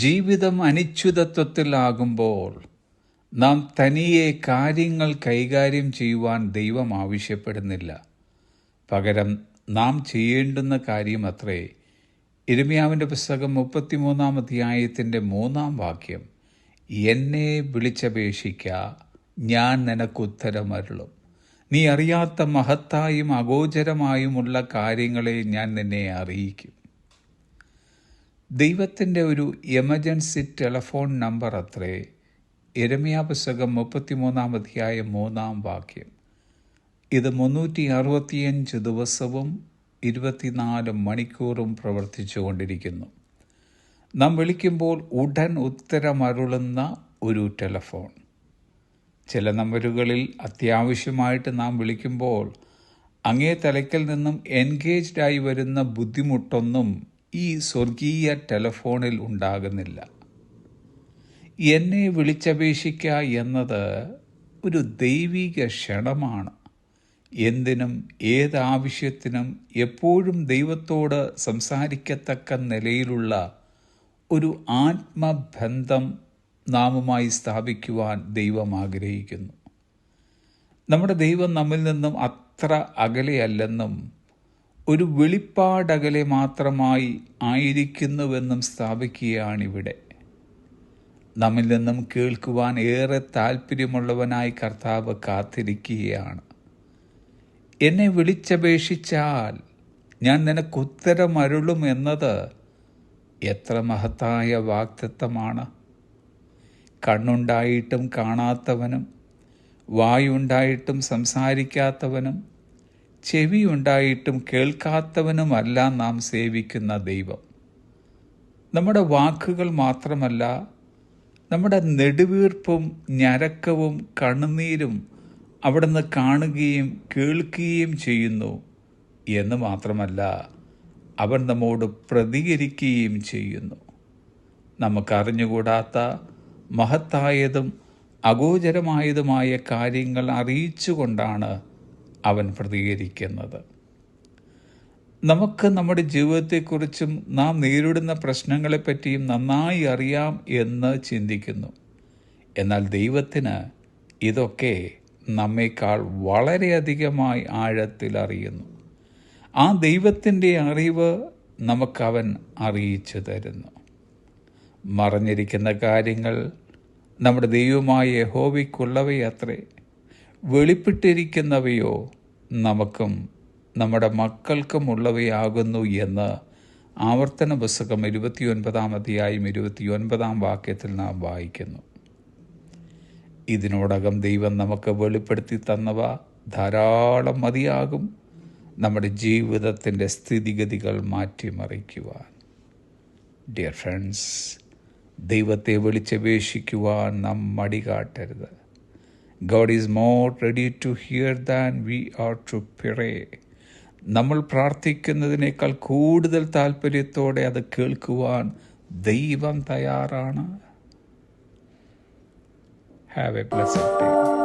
ജീവിതം അനിശ്ചിതത്വത്തിലാകുമ്പോൾ നാം തനിയെ കാര്യങ്ങൾ കൈകാര്യം ചെയ്യുവാൻ ദൈവം ആവശ്യപ്പെടുന്നില്ല. പകരം നാം ചെയ്യേണ്ടുന്ന കാര്യമത്രേ. യിരെമ്യാവിൻ്റെ പുസ്തകം 33-ാം അധ്യായത്തിൻ്റെ 3-ാം വാക്യം, എന്നെ വിളിച്ചപേക്ഷിക്ക, ഞാൻ നിനക്കുത്തരമരുളും. നീ അറിയാത്ത മഹത്തായും അഗോചരമായുമുള്ള കാര്യങ്ങളെ ഞാൻ നിന്നെ അറിയിക്കും. ദൈവത്തിൻ്റെ ഒരു എമർജൻസി ടെലഫോൺ നമ്പർ അത്രേ യിരെമ്യാ പുസ്തകം 33-ാം അധ്യായം 3-ാം വാക്യം. ഇത് 365 ദിവസവും 24 മണിക്കൂറും പ്രവർത്തിച്ചു കൊണ്ടിരിക്കുന്നു. നാം വിളിക്കുമ്പോൾ ഉടൻ ഉത്തരമരുളുന്ന ഒരു ടെലഫോൺ. ചില നമ്പറുകളിൽ അത്യാവശ്യമായിട്ട് നാം വിളിക്കുമ്പോൾ അങ്ങേ തലയ്ക്കൽ നിന്നും എൻഗേജ്ഡായി വരുന്ന ബുദ്ധിമുട്ടൊന്നും ഈ സ്വർഗീയ ടെലഫോണിൽ ഉണ്ടാകുന്നില്ല. എന്നെ വിളിച്ചപേക്ഷിക്കുക എന്നത് ഒരു ദൈവിക ക്ഷണമാണ്. എന്തിനും ഏതാവശ്യത്തിനും എപ്പോഴും ദൈവത്തോട് സംസാരിക്കത്തക്ക നിലയിലുള്ള ഒരു ആത്മബന്ധം നാമുമായി സ്ഥാപിക്കുവാൻ ദൈവം ആഗ്രഹിക്കുന്നു. നമ്മുടെ ദൈവം നമ്മിൽ നിന്നും അത്ര അകലെയല്ലെന്നും ഒരു വെളിപ്പാടകലെ മാത്രമായി ആയിരിക്കുന്നുവെന്നും സ്ഥാപിക്കുകയാണിവിടെ. നമ്മിൽ നിന്നും കേൾക്കുവാൻ ഏറെ താല്പര്യമുള്ളവനായി കർത്താവ് കാത്തിരിക്കുകയാണ്. എന്നെ വിളിച്ചപേക്ഷിച്ചാൽ ഞാൻ നിനക്കുത്തരമരുളും എന്നത് എത്ര മഹത്തായ വാഗ്ദത്തമാണ്. കണ്ണുണ്ടായിട്ടും കാണാത്തവനും, വായുണ്ടായിട്ടും സംസാരിക്കാത്തവനും, ചെവിയുണ്ടായിട്ടും കേൾക്കാത്തവനുമല്ല നാം സേവിക്കുന്ന ദൈവം. നമ്മുടെ വാക്കുകൾ മാത്രമല്ല, നമ്മുടെ നെടുവീർപ്പും ഞരക്കവും കണ്ണുനീരും അവിടുന്ന് കാണുകയും കേൾക്കുകയും ചെയ്യുന്നു എന്ന് മാത്രമല്ല, അവൻ നമ്മോട് പ്രതികരിക്കുകയും ചെയ്യുന്നു. നമുക്കറിഞ്ഞുകൂടാത്ത മഹത്തായതും അഗോചരമായതുമായ കാര്യങ്ങൾ അറിയിച്ചുകൊണ്ടാണ് അവൻ പ്രതികരിക്കുന്നത്. നമുക്ക് നമ്മുടെ ജീവിതത്തെക്കുറിച്ചും നാം നേരിടുന്ന പ്രശ്നങ്ങളെപ്പറ്റിയും നന്നായി അറിയാം എന്ന് ചിന്തിക്കുന്നു. എന്നാൽ ദൈവത്തിന് ഇതൊക്കെ നമ്മേക്കാൾ വളരെയധികമായി ആഴത്തിൽ അറിയുന്നു. ആ ദൈവത്തിൻ്റെ അറിവ് നമുക്കവൻ അറിയിച്ചു തരുന്നു. മറഞ്ഞിരിക്കുന്ന കാര്യങ്ങൾ നമ്മുടെ ദൈവമായ യഹോവയ്ക്കുള്ളവയത്രേ. വെളിപ്പെട്ടിരിക്കുന്നവയോ നമുക്കും നമ്മുടെ മക്കൾക്കും ഉള്ളവയാകുന്നു എന്ന് ആവർത്തന പുസ്തകം 29-ാം അധ്യായം 29-ാം വാക്യത്തിൽ നാം വായിക്കുന്നു. ഇതിനോടകം ദൈവം നമുക്ക് വെളിപ്പെടുത്തി തന്നവ ധാരാളം മതിയാകും നമ്മുടെ ജീവിതത്തിൻ്റെ സ്ഥിതിഗതികൾ മാറ്റിമറിക്കുവാൻ. ഡിയർ ഫ്രണ്ട്സ്, ദൈവത്തെ വിളിച്ചപേക്ഷിക്കുവാൻ നാം മടികാട്ടരുത്. God is more ready to hear than we are to pray. നമ്മൾ പ്രാർത്ഥിക്കുന്നതിനേക്കാൾ കൂടുതൽ താല്പര്യത്തോടെ അത് കേൾക്കുവാൻ ദൈവം തയ്യാറാണ്. Have a blessed day.